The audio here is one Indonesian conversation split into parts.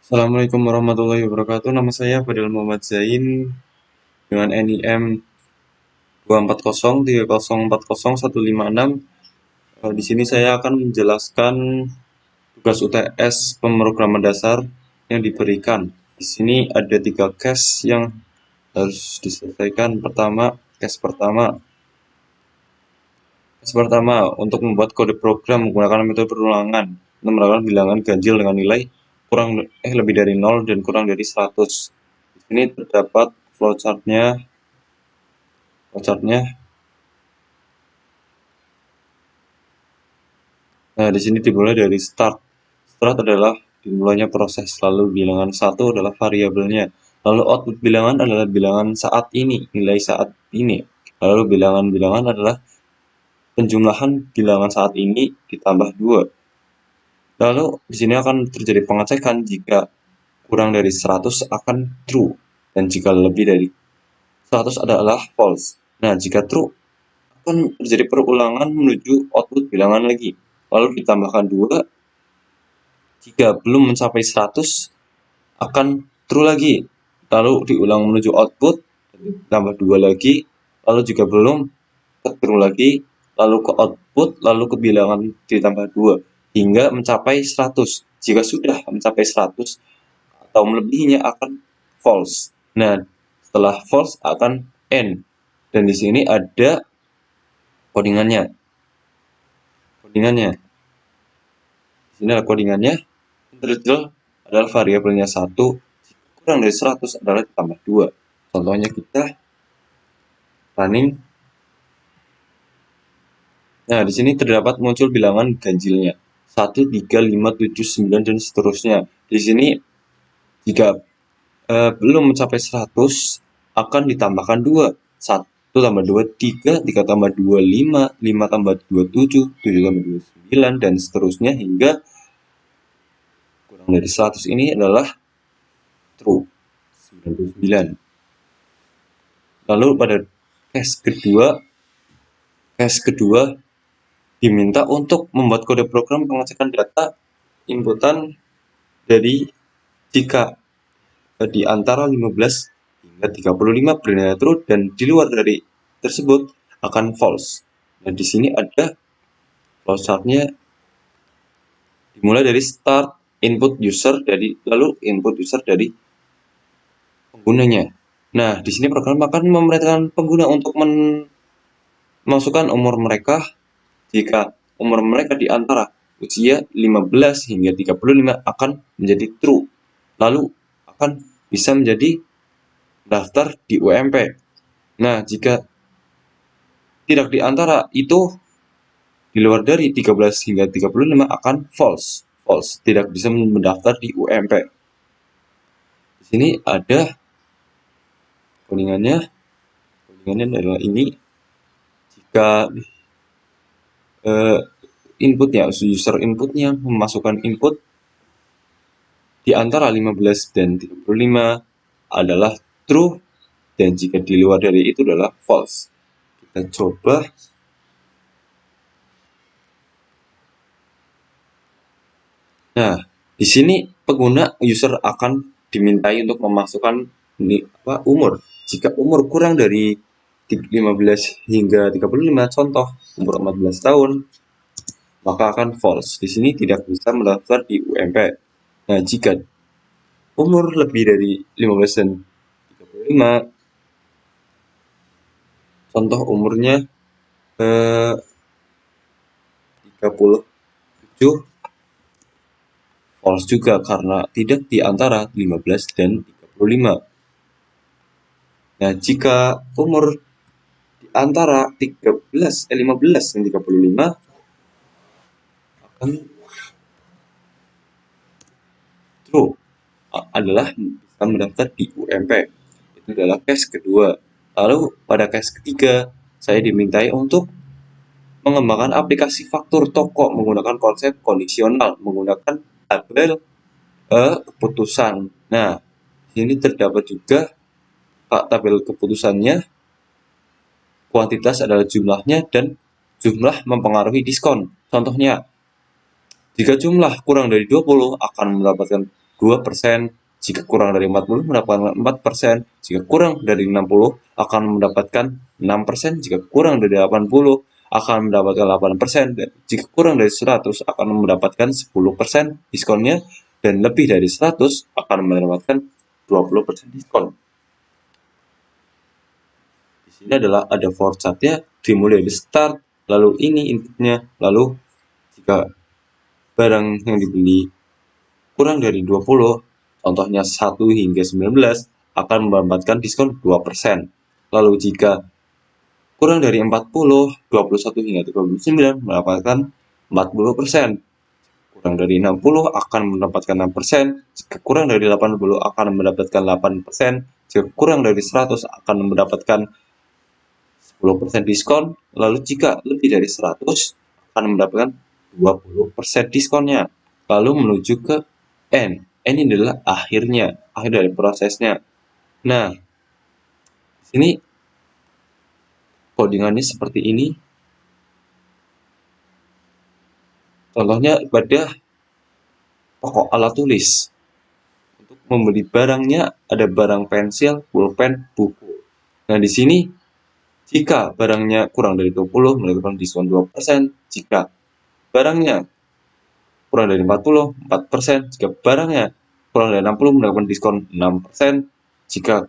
Assalamualaikum warahmatullahi wabarakatuh. Nama saya Fadil Muhammad Zain dengan NIM 240304016. Di sini saya akan menjelaskan tugas UTS pemrograman dasar yang diberikan. Di sini ada 3 case yang harus diselesaikan. Case pertama untuk membuat kode program menggunakan metode perulangan untuk melakukan bilangan ganjil dengan nilai lebih dari 0 dan kurang dari 100. Di sini terdapat flowchartnya. Flowchartnya. Nah, di sini dimulai dari start. Start adalah dimulainya proses, lalu bilangan 1 adalah variabelnya. Lalu output bilangan adalah bilangan saat ini, nilai saat ini. Lalu bilangan-bilangan adalah penjumlahan bilangan saat ini ditambah 2. Lalu di sini akan terjadi pengecekan jika kurang dari 100 akan true dan jika lebih dari 100 adalah false. Nah, jika true akan terjadi perulangan menuju output bilangan lagi. Lalu ditambahkan 2. Jika belum mencapai 100 akan true lagi. Lalu diulang menuju output, tambah 2 lagi. Lalu jika belum ke true lagi, lalu ke output, lalu ke bilangan ditambah 2 hingga mencapai 100. Jika sudah mencapai 100 atau melebihinya akan false. Nah, setelah false akan end. Dan di sini ada codingannya. Di sini ada codingannya. Integer adalah variabelnya 1, kurang dari 100 adalah ditambah 2. Contohnya kita running. Nah, di sini terdapat muncul bilangan ganjilnya 1, 3, 5, 7, 9 dan seterusnya. Di sini jika belum mencapai 100 akan ditambahkan 2. 1 tambah 2 3, 3 tambah 2 5, 5 tambah 2 7, 7 tambah 2 9 dan seterusnya hingga kurang dari 100 ini adalah true 99. Lalu pada case kedua diminta untuk membuat kode program pengecekan data inputan dari jika di antara 15 hingga 35 bernilai true dan di luar dari tersebut akan false. Nah, di sini ada flowchartnya dimulai dari start input user lalu input user dari penggunanya. Nah, di sini program akan memerintahkan pengguna untuk memasukkan umur mereka. Jika umur mereka di antara usia 15 hingga 35 akan menjadi true. Lalu akan bisa menjadi daftar di UMP. Nah, jika tidak di antara itu, di luar dari 13 hingga 35 akan false. False, tidak bisa mendaftar di UMP. Di sini ada codingannya. Codingannya adalah ini. Jika inputnya, user inputnya memasukkan input di antara 15 dan 35 adalah true dan jika di luar dari itu adalah false. Kita coba. Nah, di sini pengguna user akan dimintai untuk memasukkan umur. Jika umur kurang dari 15 hingga 35, contoh umur 14 tahun, maka akan false. Di sini tidak bisa mendaftar di UMP. Nah, jika umur lebih dari 15 dan 35, contoh umurnya 37, false juga karena tidak di antara 15 dan 35. Nah, jika umur di antara 15 dan 35 akan true, adalah bisa mendaftar di UMP. Itu adalah case kedua. Lalu pada case ketiga, saya dimintai untuk mengembangkan aplikasi faktur toko menggunakan konsep kondisional, menggunakan tabel keputusan. Nah, ini terdapat juga tabel keputusannya. Kuantitas adalah jumlahnya dan jumlah mempengaruhi diskon. Contohnya, jika jumlah kurang dari 20 akan mendapatkan 2%. Jika kurang dari 40, mendapatkan 4%. Jika kurang dari 60, akan mendapatkan 6%. Jika kurang dari 80, akan mendapatkan 8%. Dan jika kurang dari 100, akan mendapatkan 10% diskonnya. Dan lebih dari 100, akan mendapatkan 20% diskon. Di sini adalah ada for chart-nya, dimulai dari start, lalu ini inputnya, lalu jika barang yang dibeli kurang dari 20, contohnya 1 hingga 19, akan mendapatkan diskon 2%. Lalu jika kurang dari 40, 21 hingga 39 mendapatkan 40%. Kurang dari 60 akan mendapatkan 6%. Jika kurang dari 80 akan mendapatkan 8%. Jika kurang dari 100 akan mendapatkan 10% diskon. Lalu jika lebih dari 100 akan mendapatkan 20% diskonnya. Lalu menuju ke N. N ini adalah akhirnya, akhir dari prosesnya. Nah, sini codingannya seperti ini. Contohnya pada toko alat tulis. Untuk membeli barangnya ada barang pensil, pulpen, buku. Nah, di sini jika barangnya kurang dari 20 mendapatkan diskon 2%. Jika barangnya kurang dari 40, 4%. Jika barangnya kurang dari 60 mendapatkan diskon 6%. Jika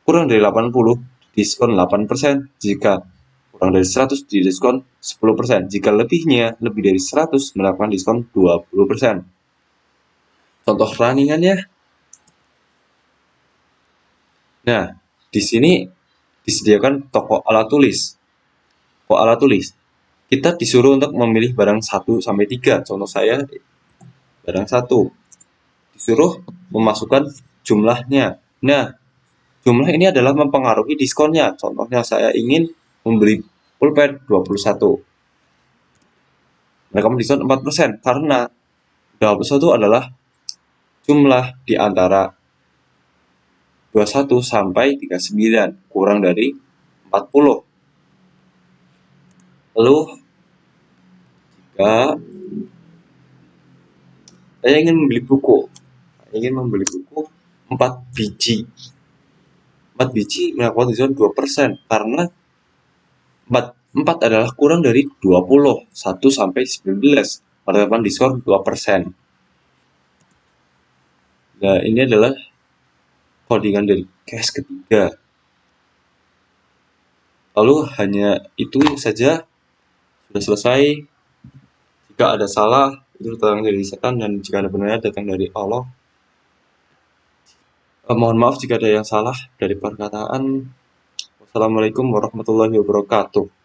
kurang dari 80, diskon 8%. Jika kurang dari 100, diskon 10%. Jika lebihnya lebih dari 100, mendapatkan diskon 20%. Contoh runningannya. Nah, di sini disediakan toko alat tulis. Toko alat tulis. Kita disuruh untuk memilih barang 1 sampai 3. Contoh saya barang 1. Disuruh memasukkan jumlahnya. Nah, jumlah ini adalah mempengaruhi diskonnya. Contohnya saya ingin membeli pulpen 21. Mereka mendiskon 4% karena 21 adalah jumlah di antara 21 sampai 39, kurang dari 40. Lalu jika saya ingin membeli buku 4 biji. 4 biji mendapatkan diskon 2% karena 4 adalah kurang dari 20, 1 sampai 19, mendapatkan diskon 2%. Nah, ini adalah codingan dari case ketiga. Lalu hanya itu saja, sudah selesai. Jika ada salah, itu datang dari setan, dan jika ada benarnya datang dari Allah. Mohon maaf jika ada yang salah dari perkataan. Wassalamualaikum warahmatullahi wabarakatuh.